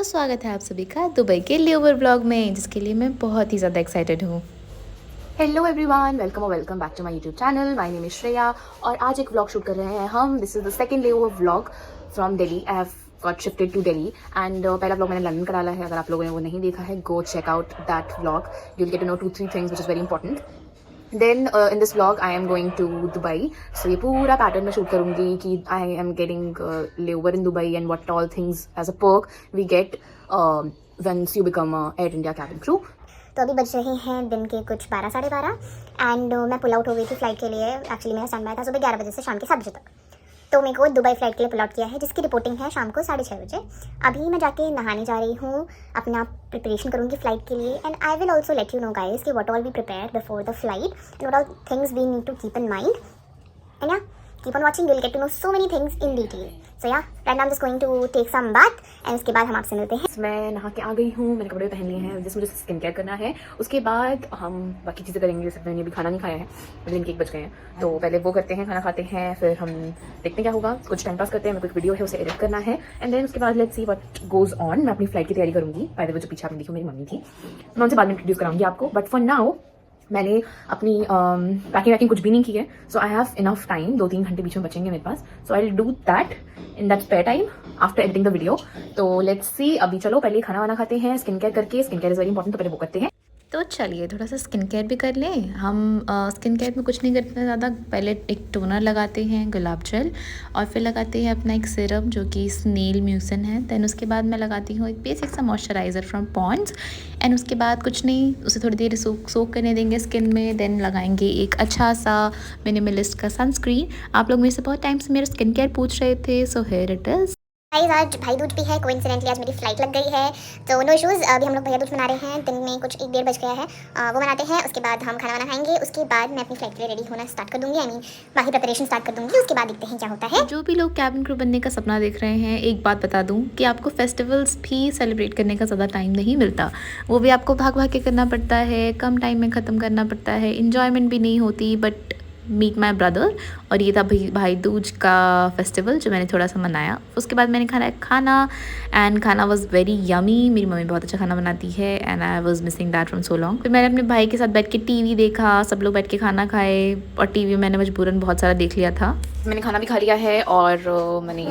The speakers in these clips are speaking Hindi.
स्वागत है आप सभी का दुबई के लेओवर ब्लॉग में, जिसके लिए मैं बहुत ही ज़्यादा एक्साइटेड हूँ। Hello everyone, welcome back to my YouTube channel. My name is Shreya और आज एक व्लॉग शूट कर रहे हैं हम। This is the second layover vlog from Delhi. I have got shifted to Delhi and पहला व्लॉग मैंने लंदन का डाला है। अगर आप लोगों ने वो नहीं देखा है, go check out that vlog. You will get to know 2-3 things which is very important. Then in this vlog I am going to Dubai. So ये पूरा पैटर्न में शूट करूंगी कि I am getting layover in Dubai and what all things as a perk we get once you become Air India cabin crew. तो अभी बज रहे हैं दिन के कुछ 12 साढ़े 12 एंड मैं पुल आउट हो गई थी फ्लाइट के लिए। एक्चुअली मेरा स्टैंड बाय था सुबह 11 बजे से शाम के 7 बजे तक। तो मेरे को दुबई फ्लाइट के लिए पुल आउट किया है, जिसकी रिपोर्टिंग है शाम को 6:30 बजे। अभी मैं जाके नहाने जा रही हूँ, अपना प्रिपरेशन करूँगी फ्लाइट के लिए। And I will also let you know guys कि what all be prepare before the flight and what all things we need to keep in mind. And yeah keep on watching, you'll get to know so many things in detail. So yeah, right now I'm just going to take some bath and उसके बाद हम आपसे मिलते हैं। मैं नहा के आ गई हूँ, मैंने कपड़े पहन लिए हैं, जिसमें मुझे स्किन केयर करना है। उसके बाद हम बाकी चीज़ें करेंगे। जैसे मैंने अभी खाना नहीं खाया है, दिन के 1 बज गए हैं, तो पहले वो करते हैं, खाना खाते हैं, फिर हम देखते हैं क्या होगा। कुछ टाइम पास करते हैं, मेरे को एक वीडियो है उसे एडिट करना है एंड देन उसके बाद let's see what goes on. मैं अपनी फ्लाइट की तैयारी करूँगी। बाय द वे जो पीछे आपने देखी मेरी मम्मी थी, मैं उनसे बाद में इंट्रोड्यूस कराऊंगी आपको। बट फॉर नाउ मैंने अपनी पैकिंग वैकिंग कुछ भी नहीं की है। So I have enough time, 2-3 घंटे बीच में बचेंगे मेरे पास। So I will do that in that spare time after editing the video. तो लेट्स सी। अभी चलो पहले खाना वाना खाते हैं, स्किन केयर करके। Skin care is very important, तो पहले वो करते हैं। तो चलिए थोड़ा सा स्किन केयर भी कर लें। हम स्किन केयर में कुछ नहीं करते हैं ज़्यादा। पहले एक टोनर लगाते हैं, गुलाब जल, और फिर लगाते हैं अपना एक सिरम जो कि स्नेल म्यूसिन है। दैन उसके बाद मैं लगाती हूँ एक बेसिक सा मॉइस्चराइज़र फ्रॉम पॉन्ड्स। एंड उसके बाद कुछ नहीं, उसे थोड़ी देर सोक करने देंगे स्किन में। देन लगाएंगे एक अच्छा सा मिनिमलिस्ट का सनस्क्रीन। आप लोग मेरे से बहुत टाइम से मेरा स्किन केयर पूछ रहे थे, सो हियर इट इज़। आज भाई दूज भी है, कोइंसिडेंटली आज मेरी फ्लाइट लग गई है, तो नो इशूज़। अभी हम लोग भैया दूज मना रहे हैं, दिन में कुछ 1-1:30 बज गया है। वो मनाते हैं, उसके बाद हम खाना वाना खाएंगे। उसके बाद मैं अपनी फ्लाइट के लिए रेडी होना स्टार्ट कर दूंगी। आई मीन बाकी प्रिपरेशन स्टार्ट कर दूंगी। उसके बाद देखते हैं क्या होता है। जो भी लोग कैबिन क्रू बनने का सपना देख रहे हैं, एक बात बता दूं कि आपको फेस्टिवल्स भी सेलिब्रेट करने का ज़्यादा टाइम नहीं मिलता। वो भी आपको भाग भाग के करना पड़ता है, कम टाइम में ख़त्म करना पड़ता है, इंजॉयमेंट भी नहीं होती। बट मीट माई ब्रदर, और ये था भाई दूज का फेस्टिवल जो मैंने थोड़ा सा मनाया। उसके बाद मैंने खाना एंड खाना वॉज वेरी यमी। मेरी मम्मी बहुत अच्छा खाना बनाती है and I was missing that from so long. फिर मैंने अपने भाई के साथ बैठ के टीवी देखा, सब लोग बैठ के खाना खाए, और टीवी मैंने मजबूरन बहुत सारा देख लिया था। मैंने खाना भी खा लिया है और मैंने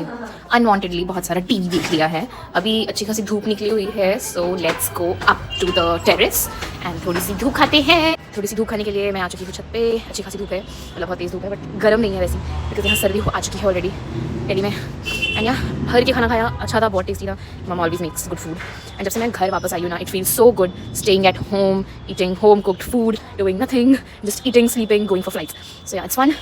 अनवांटेडली बहुत सारा टीवी देख लिया है। अभी अच्छी खासी धूप निकली हुई है, so let's go up to the terrace and थोड़ी सी धूप खाते हैं। थोड़ी सी धूप खाने के लिए मैं आ चुकी हूँ छत पे। अच्छी खासी धूप है, मतलब बहुत तेज़ धूप है, बट गर्म नहीं है वैसे, बिकॉज यहाँ सर्दी आ चुकी है ऑलरेडी दिल्ली में। एंड यहाँ भर के खाना खाया, अच्छा था, बहुत टेस्टी था। Mum always makes good food. And जब से मैं घर वापस आई हूँ ना, it feels so good staying at home, eating home cooked food, doing nothing, just eating, sleeping, going for flights. So yeah it's fun,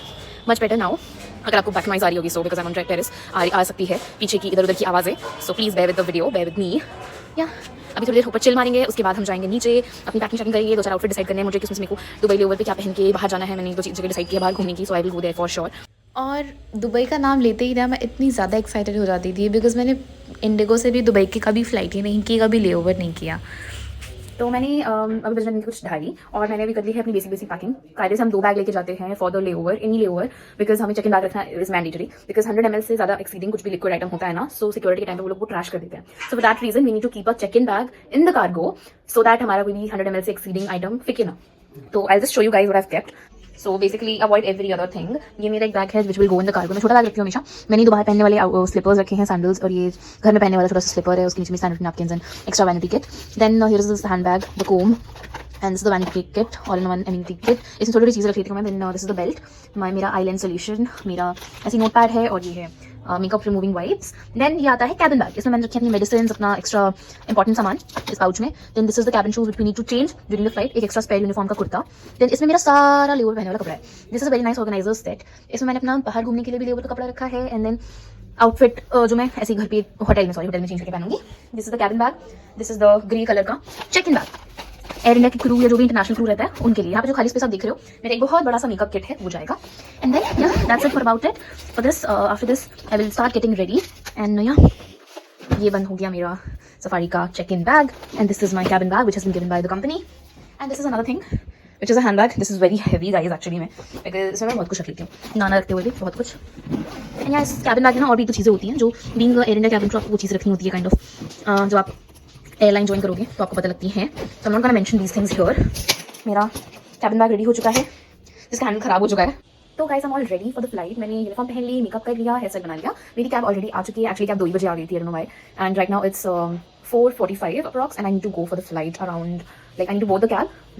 much better now. अगर आपको बैक नॉइज आ रही होगी, so because I am on terrace, आ सकती है पीछे की इधर उधर की आवाज़ें। So please bear with the video, bear with me. या अभी थोड़ी देर ऊपर चिल मारेंगे, उसके बाद हम जाएंगे नीचे, अपनी पैकिंग शैकिंग करेंगे। 2-4 आउटफिट डिसाइड करने हैं मुझे कि उसमें मेरे को दुबई लेओवर पे क्या पहन के बाहर जाना है। मैंने 2 जगह डिसाइड किया बाहर घूमने की, so I will go there for sure. और दुबई का नाम लेते ही ना मैं इतनी ज़्यादा एक्साइटेड हो जाती थी, बिकॉज़ मैंने इंडिगो से भी दुबई की कभी फ़्लाइट ही नहीं की, कभी लेओवर नहीं किया। तो मैंने अभी बजने की कुछ 2:30 और मैंने अभी कर ली है अपनी बेसिक पैकिंग। कायदे से हम 2 बैग लेके जाते हैं for the layover, any layover, because हमें चेक इन बैग रखना इज मैंडेटरी। बिकॉज 100 ml से ज़्यादा एक्सीडिंग कुछ भी लिक्विड आइटम होता है ना, सो सिक्योरिटी के टाइम पे वो लोग वो ट्रैश कर देते हैं। So for that reason we need to keep a check in bag in the cargo, so that हमारा कोई भी 100 ml से एक्सीडिंग आइटम फिके ना। तो I just show you guys what I have kept. So basically avoid every other thing. ये मेरा एक बैग है which will go in the cargo. मैं छोटा बैग रखती हूँ हमेशा। मैंने 2 बाहर पहनने वाले स्लीपर्स रखे हैं, सैंडल्स, और ये घर में पहनने वाला छोटा सा स्लीपर है, उसके नीचे में sanitary napkins and extra vanity kit. Then here is this hand bag, the comb and this the vanity kit, all in one vanity kit. इसमें थोड़ी चीज़ें रख लेती हूँ मैं। Then this is the belt, मेरा आईलाइन सोल्यूशन, मेरा ऐसी नोट पैड है, और ये है मेकअप रिमूविंग वाइप्स। देन ये आता है कैबिन बैग, इसमें मैंने रखी अपनी मेडिसिन, अपना एक्स्ट्रा इंपॉर्टेंट सामान इस पाउच में। Then this is the cabin shoes which we need to change during the flight, एक एक्स्ट्रा स्पेयर यूनिफॉर्म का कुर्ता। देन इसमें मेरा सारा लेओवर पहनने वाला कपड़ा है। This is very nice organiser set. इसमें मैंने अपना बाहर घूमने के लिए भी लेओवर का कपड़ा रखा है। एंड देन आउटफिट जो मैं ऐसे घर पे होटल में चेंज करके पहनूंगी। This is the cabin bag, this is the grey colour का check in bag. Air India की क्रू या जो भी इंटरनेशनल क्रू रहता है उनके लिए। यहाँ पे जो खाली स्पेस आप देख रहे हो, मेरा एक बहुत बड़ा सा मेकअप किट है, वो जाएगा। एंड देन या that's it for about it for this. After this I will start getting ready. And या ये बंद हो गया मेरा सफारी का check in bag. And this is my cabin bag which has been given by the company. And this is another thing which is a hand bag. This is very heavy guys actually में, बिकॉज इसमें मैं बहुत कुछ रख लेती हूँ, नाना रखते हुए भी बहुत कुछ। एंड या इस कैबिन बैग में ना और भी तो चीज़ें होती हैं जो being air India cabin crew आपको वो चीज़ रखनी होती है काइंड ऑफ, जो आप एयरलाइन ज्वाइन करोगे तो आपको पता लगती हैं। तो I'm not gonna mention these things here। मेरा कैबिन बैग रेडी हो चुका है, जिसका हैंडल खराब हो चुका है। तो guys I'm all ready for the flight। मैंने यूनिफॉर्म पहन ली, मेकअप कर लिया, हेयर स्टाइल बना लिया। मेरी कैब ऑलरेडी आ चुकी है। एक्चुअली कैब 2 ही बजे आ गई थी, I don't know why। And right now it's 4:45 approx and I need to go for the flight around, like I need to board the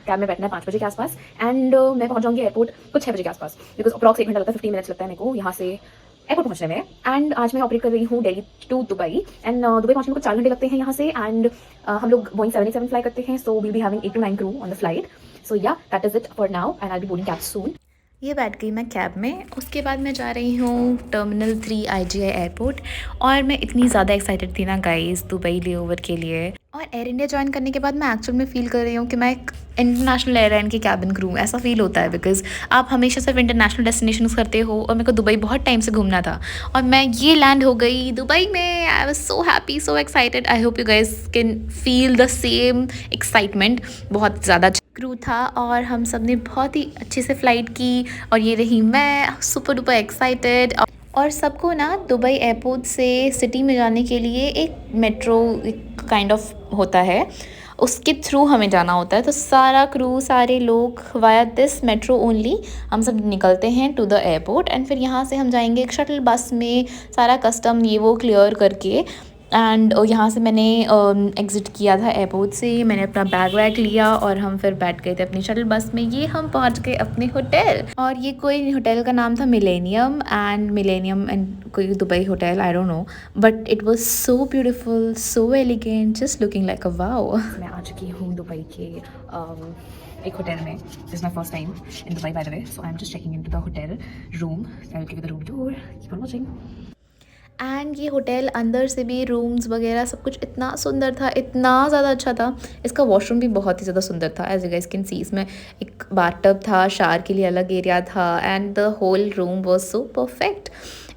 cab में बैठना है 5 बजे के आसपास। एंड मैं पहुंच जाऊंगी एयरपोर्ट कुछ 6 बजे के आसपास, बिकॉज अप्रॉक्स 1 घंटा लगता है, 15 मिनट्स लगता है मेरे को यहाँ से एयरपोर्ट पहुंचने में। एंड आज मैं ऑपरेट कर रही हूँ Delhi to Dubai. And Dubai पहुंचने में कुछ 4 घंटे लगते हैं यहाँ से। एंड हम लोग बोइंग 787 फ्लाई करते हैं, so we'll be having 8 to 9 crew on the flight. So yeah that is it for now and I be boarding cab soon. ये बैठ गई मैं कैब में। उसके बाद मैं जा रही हूँ टर्मिनल 3 IGI एयरपोर्ट। और मैं इतनी ज़्यादा एक्साइटेड थी ना गाइस दुबई लेओवर के लिए। और एयर इंडिया ज्वाइन करने के बाद मैं एक्चुअल में फ़ील कर रही हूँ कि मैं एक इंटरनेशनल एयरलाइन की कैबिन क्रू, ऐसा फील होता है। बिकॉज आप हमेशा सिर्फ इंटरनेशनल डेस्टिनेशंस करते हो और मेरे को दुबई बहुत टाइम से घूमना था और मैं ये लैंड हो गई दुबई में। I was so happy, so excited. I hope you guys can feel the same excitement. बहुत ज़्यादा क्रू था और हम सब ने बहुत ही अच्छे से फ़्लाइट की। और ये रही मैं, सुपर डुपर एक्साइटेड। और सबको ना दुबई एयरपोर्ट से सिटी में जाने के लिए एक मेट्रो काइंड ऑफ होता है, उसके थ्रू हमें जाना होता है। तो सारा क्रू, सारे लोग वाया दिस मेट्रो ओनली हम सब निकलते हैं टू द एयरपोर्ट। एंड फिर यहाँ से हम जाएंगे एक शटल बस में, सारा कस्टम ये वो क्लियर करके। एंड यहाँ से मैंने एग्ज़िट किया था एयरपोर्ट से। मैंने अपना बैग वैग लिया और हम फिर बैठ गए थे अपनी शटल बस में। ये हम पहुँच गए अपने होटल। और ये कोई होटल का नाम था मिलेनियम एंड कोई Dubai hotel, I don't know, but it was so beautiful, so elegant, just looking like a wow. मैं आ चुकी हूँ दुबई के एक होटल में। This is my first time in Dubai by the way, so I am just checking into the hotel room. I will give you the room tour, keep on watching. And ये होटल अंदर से भी रूम्स वगैरह सब कुछ इतना सुंदर था, इतना ज़्यादा अच्छा था। इसका वॉशरूम भी बहुत ही ज़्यादा सुंदर था। As you guys can see, इसमें एक बाथटब था, शावर के लिए अलग एरिया था। And the whole room was so perfect.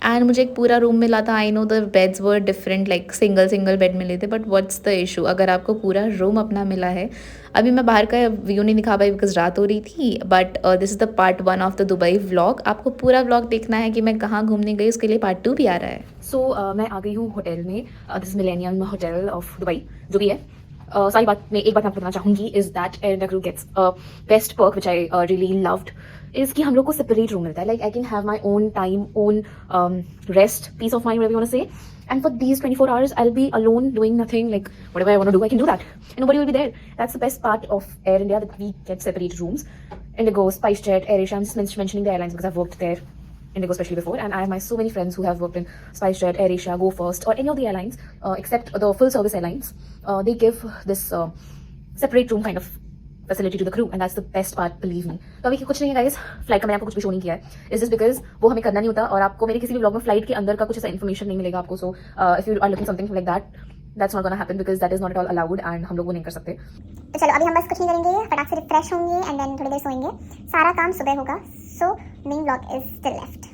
And मुझे एक पूरा रूम मिला था। I know the beds were different, like single bed मिले थे, बट व्हाट्स द इशू, अगर आपको पूरा रूम अपना मिला है। अभी मैं बाहर का व्यू नहीं दिखा पाई बिकॉज रात हो रही थी, but this is the part 1 of the Dubai vlog. आपको पूरा व्लॉग देखना है कि मैं कहाँ घूमने गई, उसके लिए पार्ट 2 भी आ रहा है। सो मैं आ गई हूँ होटल में। This millennium hotel of Dubai जो भी है। सारी बात मैं एक बात आपको बताना चाहूँगी is that Air India crew gets best perk which I really loved is कि हम लोग को सेपरेट रूम मिलता है। Like I can have my own time, own rest, peace of mind, whatever you want to say. And for these 24 hours, I'll be alone doing nothing. Like whatever I want to do, I can do that. And nobody will be there. That's the best part of Air India, that we get separate rooms. Indigo, SpiceJet, AirAsia. I'm just mentioning the airlines because I've worked there, Indigo especially before, and I have so many friends who have worked in SpiceJet, AirAsia, Go First, or any of the airlines except the full service airlines. They give this separate room kind of facility to the crew, and that's the best part, believe me. तो अभी कुछ नहीं है गाइस, फ्लाइट का मैंने आपको कुछ भी शो नहीं किया है। इज जस्ट बिकॉज वो हमें करना नहीं होता और आपको मेरे किसी भी ब्लॉग में फ्लाइट के अंदर का कुछ ऐसा इन्फॉर्मेशन नहीं मिलेगा आपको। So if you are looking something like that, that's not gonna happen because that is not at all allowed and हम लोग वो नहीं कर सकते। तो चलो अभी हम बस कुछ नहीं करेंगे, फटाक से रिफ्रेश होंगे एंड देन थोड़ी देर सोएंगे। सारा काम सुबह होगा। So main vlog is still left.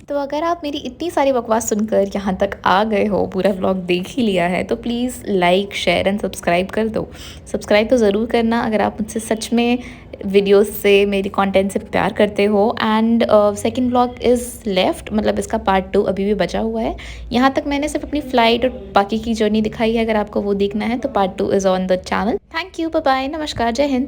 तो अगर आप मेरी इतनी सारी बकवास सुनकर यहाँ तक आ गए हो, पूरा व्लॉग देख ही लिया है, तो please like, share and subscribe कर दो। सब्सक्राइब तो ज़रूर करना अगर आप मुझसे सच में वीडियोस से, मेरी कंटेंट से प्यार करते हो। And second vlog is left, मतलब इसका पार्ट 2 अभी भी बचा हुआ है। यहाँ तक मैंने सिर्फ अपनी फ़्लाइट और बाकी की जर्नी दिखाई है। अगर आपको वो देखना है तो part 2 is on the channel. Thank you, bye bye, नमस्कार, जय हिंद।